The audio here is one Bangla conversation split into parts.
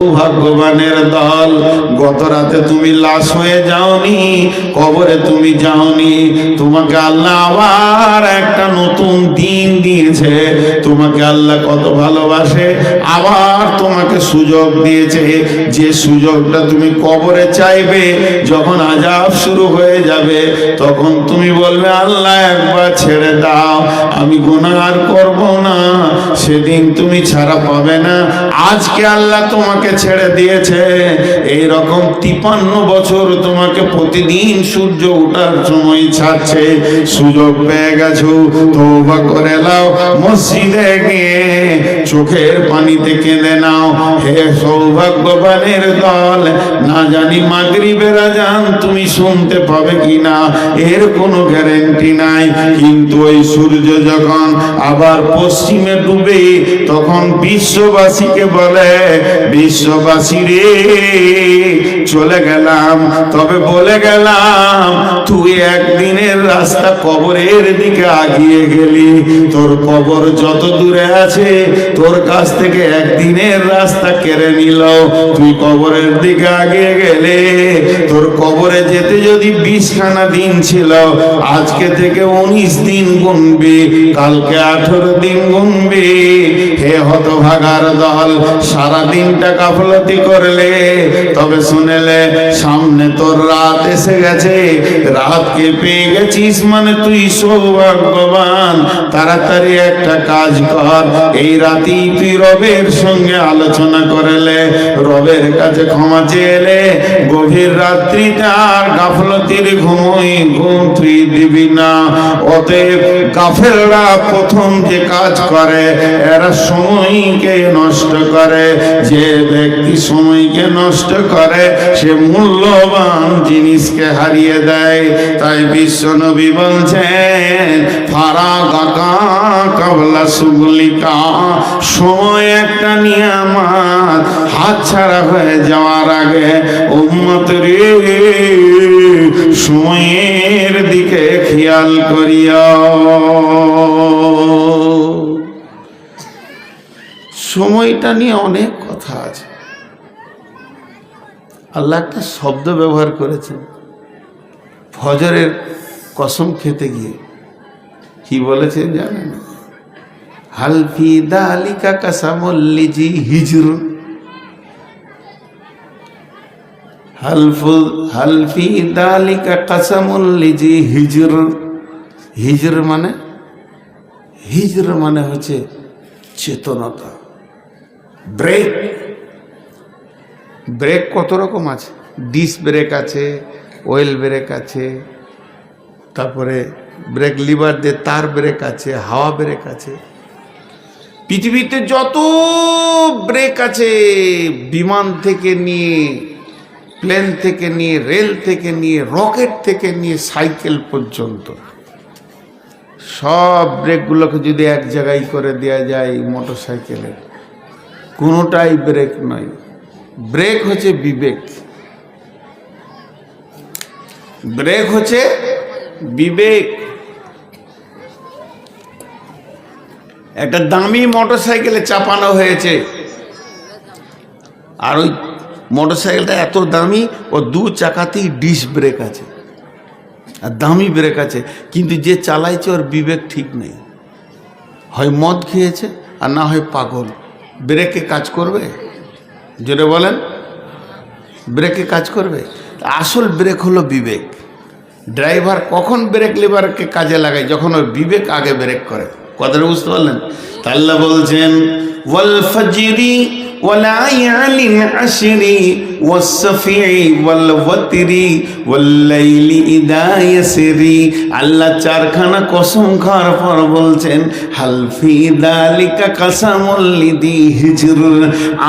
ভাগ্যবানের দল, গত রাতে তুমি লাশ হয়ে যাওনি, কবরে তুমি যাওনি, তোমাকে আল্লাহ আবার একটা নতুন দিন দিয়েছে। তোমাকে আল্লাহ কত ভালোবাসে, আবার তোমাকে সুযোগ দিয়েছে। যে সুযোগটা তুমি কবরে চাইবে, যখন আযাব শুরু হয়ে যাবে, তখন তুমি বলবে আল্লাহ একবার ছেড়ে দাও, আমি গুনাহ আর করব না। সেদিন তুমি ছাড়া পাবে না। আজকে আল্লাহ তোমাকে ছেড়ে দিয়েছে, এই রকম 53 বছর তোমাকে প্রতিদিন সূর্য ওঠার সময় ছাড়ছে। সুযোগ পেয়ে গেছো, তওবা করে নাও, মসজিদে গিয়ে চোখের পানিতে কেঁদে নাও। হে সৌভাগ্যবানের দল, না জানি মাগরিবের আযান তুমি শুনতে পাবে কিনা, এর কোনো গ্যারান্টি নাই। কিন্তু ওই সূর্য যখন আবার পশ্চিমে ডুবে, তখন বিশ্ববাসীকে বলে, বিশ্ববাসী রে, চলে গেলাম, তবে বলে গেলাম তুই একদিনের রাস্তা কবরের দিকে আগিয়ে গেলি। তোর কবর যত দূরে আছে, তোর কাছ থেকে একদিনের রাস্তা কেড়ে নিল। তুই কবরের দিকে আগিয়ে গেলে, তোর কবরে যেতে যদি 20খানা দিন ছিল, আজকে থেকে 19 দিন গুনবি, কালকে 18 দিন গুনবি। হে হতভাগার দল, সারা দিনটা গাফলতি করলে, তবে শুনেলে সামনে তোর রাত এসে গেছে। রাতকে পেয়ে গেছিস মানে তুই সৌভাগ্যবান। তাড়াতাড়ি একটা কাজ কর, এই রাতেই তুই রবের সঙ্গে আলোচনা করলে, রবের কাছে ক্ষমা চেয়েলে, গভীর রাত্রিতে আর গাফলতির ঘুম তুই দিবি না। অতএব কাফেররা প্রথম যে কাজ করে, এরা সময়কে নষ্ট করে। যে ব্যক্তি সময়কে নষ্ট করে, সে মূল্যবান জিনিসকে হারিয়ে দেয়। তাই বিশ্ব নবী বলছেন, ফারাগাকা কাবলা সুগলিকা, সময় একটা নিয়ামত, হাতছাড়া হয়ে যাওয়ার আগে উম্মত রে, সময়ের দিকে খেয়াল করিও। সময়টা নিয়ে অনেক কথা আছে। আল্লাহ একটা শব্দ ব্যবহার করেছেন ফজরের কসম খেতে গিয়ে। কি বলেছেন জানেন? হালফি দালিকা কাসামুল্লিজি হিজর, হালফি দালিকা কাসামুল্লিজি হিজর। হিজর মানে, হিজর মানে হচ্ছে চেতনতা। ব্রেক, ব্রেক কত রকম আছে, ডিস্ক ব্রেক আছে, অয়েল ব্রেক আছে, তারপরে ব্রেক লিভার দিয়ে তার ব্রেক আছে, হাওয়া ব্রেক আছে। পৃথিবীতে যত ব্রেক আছে, বিমান থেকে নিয়ে, প্লেন থেকে নিয়ে, রেল থেকে নিয়ে, রকেট থেকে নিয়ে, সাইকেল পর্যন্ত, সব ব্রেকগুলোকে যদি এক জায়গায় করে দেওয়া যায় মোটর সাইকেলের, কোনোটাই ব্রেক নয়। ব্রেক হচ্ছে বিবেক, ব্রেক হচ্ছে বিবেক। একটা দামি মোটর সাইকেলে চাপানো হয়েছে, আর ওই মোটর সাইকেলটা এত দামি, ও 2 চাকাতেই ডিস্ক ব্রেক আছে, আর দামি ব্রেক আছে, কিন্তু যে চালাইছে ওর বিবেক ঠিক নেই। হয় মদ খেয়েছে, আর না হয় পাগল। ব্রেকে কাজ করবে? জোরে বলেন, ব্রেকে কাজ করবে? আসল ব্রেক হলো বিবেক। ড্রাইভার কখন ব্রেক লিভারকে কাজে লাগায়? যখন ওর বিবেক আগে ব্রেক করে। কথাটা বুঝতে পারলেন? তা আল্লাহ বলছেন, ওয়াল ফাজরি ওয়ালায়ালিন আশরি ওয়াসফি ওয়াল ওয়াতরি ওয়াল লাইলি ইদা ইয়াসরি। আল্লাহ 4খানা কসম খাওয়ার পর বলছেন, হালফি দালিকা কাসামুল লিদি হিজর।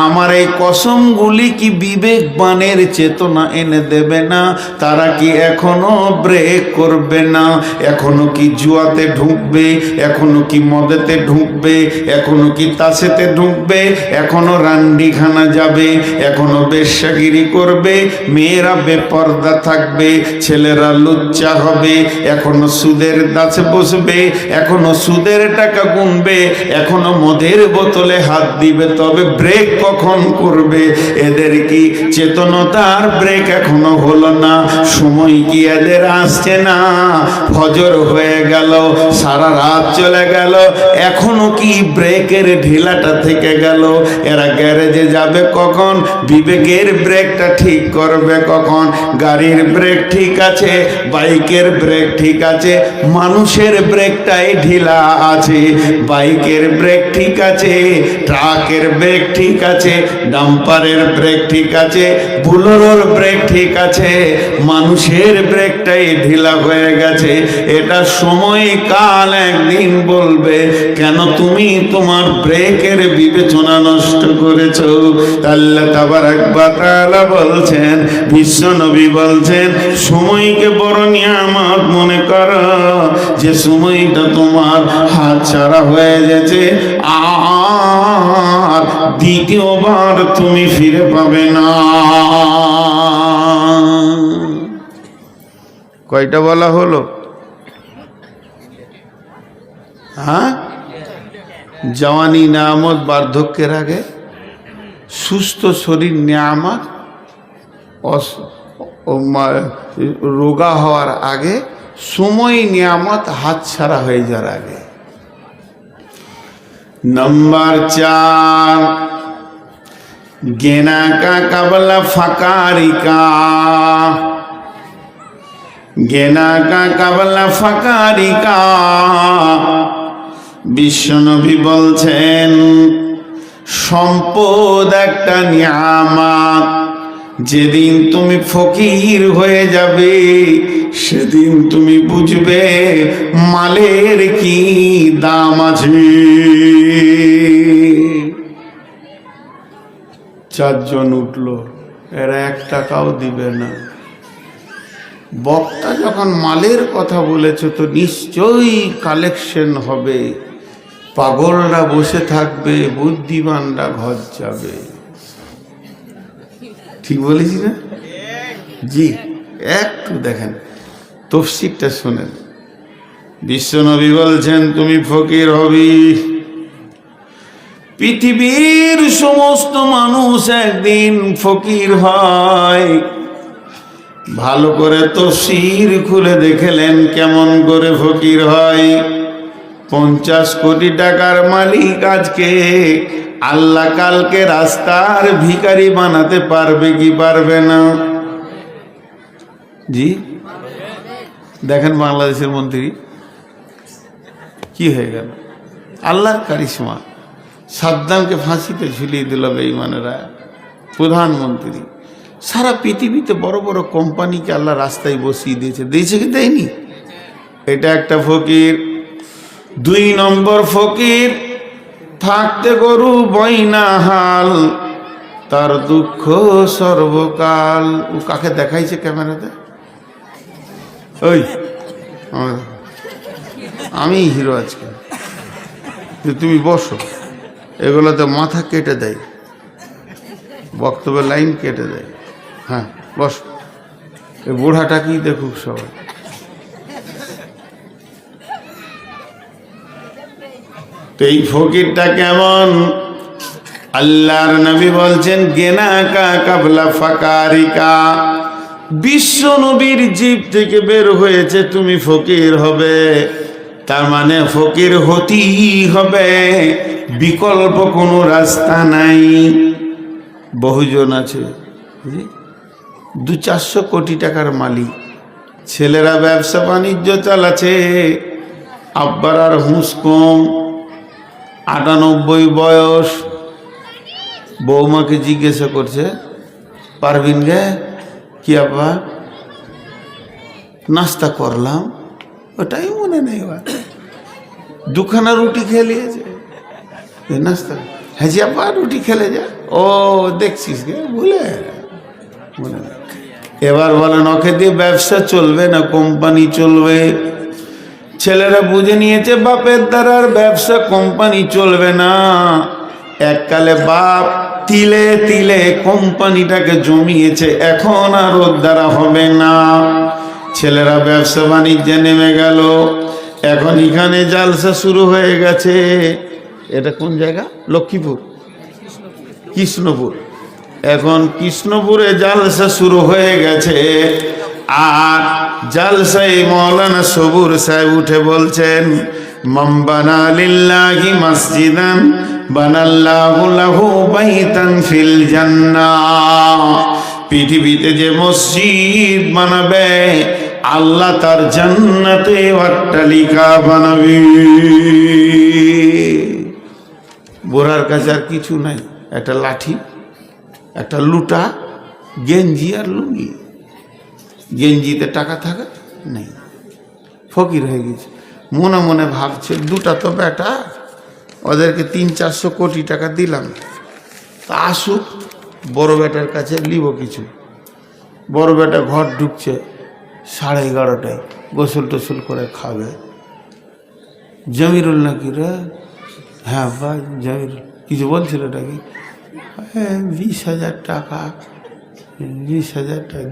আমার এই কসমগুলি কি বিবেকবানের চেতনা এনে দেবে না? তারা কি এখনো ব্রেক করবে না? এখনো কি জুয়াতে ঢুকবে? এখনো কি মদেতে ঢুকবে? এখনো কি তাসেতে ঢুকবে? এখনো রান্ডিখানা যাবে? এখনো বেশ্যাগিরি লুচ্চাগিরি করবে, মেয়েরা বেপর্দা থাকবে, ছেলেরা লুচ্চা হবে, এখনো সুদের দাসে বসবে, এখনো সুদের টাকা গুনবে, এখনো মদের বোতলে হাত দিবে, তবে ব্রেক কখন করবে? এদের কি চেতনতার ব্রেক এখনো হলো না? সময় কি এদের আসছে না? ফজর হয়ে গেল, সারা রাত চলে গেল, এখনো কি ব্রেকের ঢিলাটা থেকে গেল? এরা গ্যারেজে যাবে কখন? বিবেকের ব্রেকটা ঠিক করবে কখন? গাড়ির ব্রেক ঠিক আছে, বাইকের ব্রেক ঠিক আছে, মানুষের ব্রেকটাই ঢিলা আছে। বাইকের ব্রেক ঠিক আছে, ট্রাকের ব্রেক ঠিক আছে, ডাম্পারের ব্রেক ঠিক আছে, বুলোরোর ব্রেক ঠিক আছে, মানুষের ব্রেকটাই ঢিলা হয়ে গেছে। এটা সময় কাল একদিন বলবে, কেন তুমি তোমার ব্রেকের বিবেচনা নষ্ট করেছো? আল্লাহ তাবারক ওয়া তাআলা বলছেন, বিশ্ব নবী বলছেন, সময়কে বড় নিয়ামত মনে করো, যে সময়টা তোমার হাত ছাড়া হয়ে গেছে, আর দ্বিতীয়বার তুমি ফিরে পাবে না। কয়টা বলা হলো? হ্যাঁ, জওয়ানি নিয়ামত বার্ধক্যের আগে, সুস্থ শরীর নিয়ামত রোগা হওয়ার আগে, সময় নিয়ামত হাত ছাড়া হয়ে যাওয়ার আগে। नंबर 4, गेना का कबला फकारी का, गेना का कबला फकारी का। বিশ্বনবী বলছেন, সম্পদ একটা নিয়ামত, যেদিন তুমি ফকির হয়ে যাবে সেদিন তুমি বুঝবে মালের কি দাম আছে। 4 জন উঠলো, এরা 1 টাকাও দিবে না। বক্তা যখন মালের কথা বলেছে তো নিশ্চয়ই কালেকশন হবে, পাগলরা বসে থাকবে, বুদ্ধিমানরা ঘর যাবে। ঠিক বলেছি না? জি, একটু দেখেন, তফসিরটা শোনেন। বিশ্বনবী বলছেন, তুমি ফকির হবি। পৃথিবীর সমস্ত মানুষ একদিন ফকির হয়। ভালো করে তফসির খুলে দেখলেন কেমন করে ফকির হয়। 50 কোটি টাকার মালিক আজকে আল্লাহ কালকে রাস্তার ভিখারি বানাতে পারবে কি পারবে না? জি, দেখেন বাংলাদেশের মন্ত্রী কি হয়ে গেল, আল্লাহর কারিশমা। সাদ্দামকে ফাঁসিতে ঝুলিয়ে দিল বেঈমানেরা, প্রধানমন্ত্রী। সারা পৃথিবীতে বড় বড় কোম্পানিকে আল্লাহ রাস্তায় বসিয়ে দিয়েছে, দিয়েছে কি দেয়নি? এটা একটা ফকির। 2 নম্বর ফকির, থাকতে গরু বইনা হাল, তার দুঃখ সর্বকাল। ও কাকে দেখাইছে ক্যামেরাতে? ওই আমি হিরো আজকে, তুমি বসো। এগুলোতে মাথা কেটে দেয়, বক্তব্যের লাইন কেটে দেয়। হ্যাঁ বস, এই বুড়াটা কি দেখুক সবাই। তো এই ফকিরটা কেমন? আল্লাহর নবী বলছেন, গেনা কা কাবলা ফাকারিকা। বিশ্ব নবীর জীব থেকে বের হয়েছে তুমি ফকির হবে, তার মানে ফকির হতেই হবে, বিকল্প কোনো রাস্তা নাই। বহুজন আছে 200-400 কোটি টাকার মালিক, ছেলেরা ব্যবসা বাণিজ্য চালাচ্ছে, আব্বার আর হুঁশ কম, 98 বয়স। বৌমাকে জিজ্ঞাসা করছে, পারবিন গে? কি আব্বা? নাস্তা করলাম, ওটাই মনে নেই। 2খানা রুটি খেয়ে নিয়েছে, নাস্তা। হ্যাঁ জি আব্বা, রুটি খেলে যা। ও দেখছিস গে, ভুলে মনে নেই। এবার বলেন, ওকে দিয়ে ব্যবসা চলবে না কোম্পানি চলবে? ছেলেরা বুঝে নিয়েছে বাপের দ্বারা আর ব্যবসা কোম্পানি চলবে না। এককালে বাপ তিলে তিলে কোম্পানিটাকে জমিয়েছে, এখন আর ওর দ্বারা হবে না। ছেলেরা ব্যবসা বাণিজ্যে নেমে গেল, এখন এখানে জালসা শুরু হয়ে গেছে। এটা কোন জায়গা? লক্ষ্মীপুর, কৃষ্ণপুর। এখন কৃষ্ণপুরে জালসা শুরু হয়ে গেছে। আর জালসায় মৌলানা সবুর সাহেব উঠে বলছেন, মান বানা লিল্লাহি মসজিদান বানাল্লাহু লাহু বাইতান ফিল জান্নাহ। পৃথিবীতে যে মসজিদ বানাবে, আল্লাহ তার জান্নাতে অট্টালিকা বানাবে। বোরার কাছে আর কিছু নাই, একটা লাঠি, একটা লুটা, গেঞ্জি আর লুঙ্গি। গেঞ্জিতে টাকা থাকা নেই, ফকির হয়ে গেছে। মনে মনে ভাবছে, দুটা তো বেটা, ওদেরকে 300-400 কোটি টাকা দিলাম, তা আসুক, বড় বেটার কাছে লিব কিছু। বড় বেটা ঘর ঢুকছে 11:30টায়, গোসল টোসল করে খাবে। জমিরুল নাকি রে? হ্যাঁ ভাই জমিরুল, কিছু বলছিল নাকি? 20,000 টাকা, 20,000 টাকা।